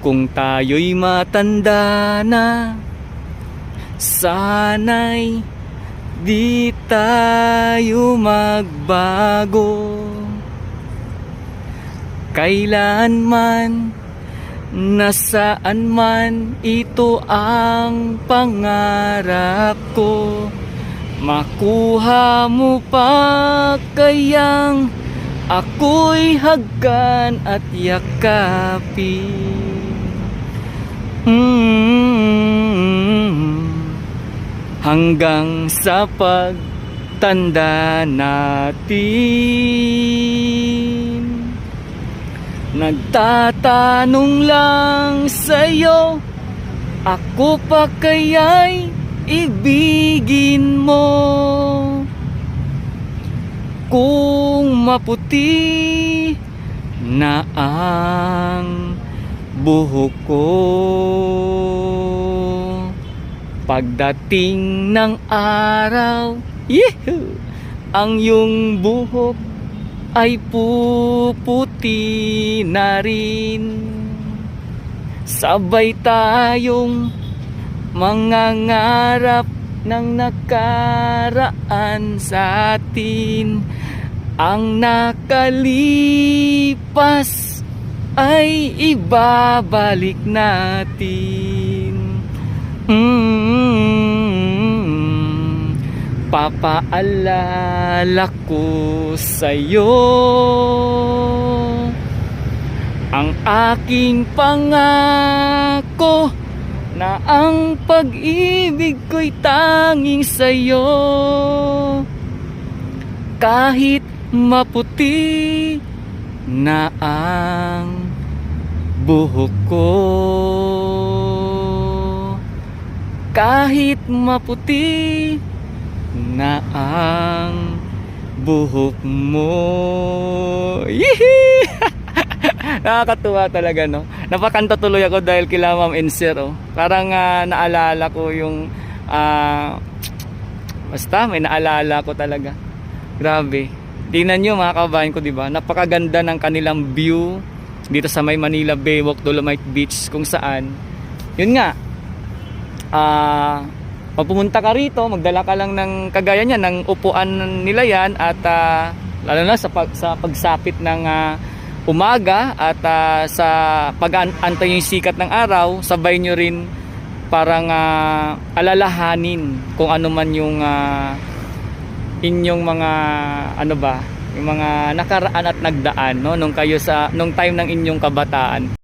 Kung tayo'y matanda na, sana'y di tayo magbago. Kailanman, nasaan man, ito ang pangarap ko. Makuha mo pa kayang ako'y hagkan at yakapin. Hanggang sa pagtanda natin, nagtatanong lang sa'yo, ako pa kaya'y ibigin mo? Kung maputi na ang buhok ko, pagdating ng araw, ang iyong buhok ay puputi na rin. Sabay tayong mangangarap ng nakaraan sa atin. Ang nakalipas ay ibabalik natin. Papaalala ko sa'yo ang aking pangako na ang pag-ibig ko'y tanging sa'yo. Kahit maputi na ang buhok ko, kahit maputi na ang buhok mo. Yehey! Nakakatuwa talaga, no? Napakanta tuloy ako dahil kila Ma'am Enser, oh. Parang naalala ko yung basta may naalala ko talaga. Grabe. Tingnan nyo mga kabayan ko, diba? Napakaganda ng kanilang view dito sa may Manila Baywalk, Dolomite Beach, kung saan yun nga, pag pumunta ka rito, magdala ka lang ng kagaya niya, ng upuan nila yan, at lalo na sa pagsapit ng umaga at sa pag-antay yung sikat ng araw, sabay nyo rin parang alalahanin kung ano man yung inyong mga ano ba, yung mga nakaraan at nagdaan, no, nung time ng inyong kabataan.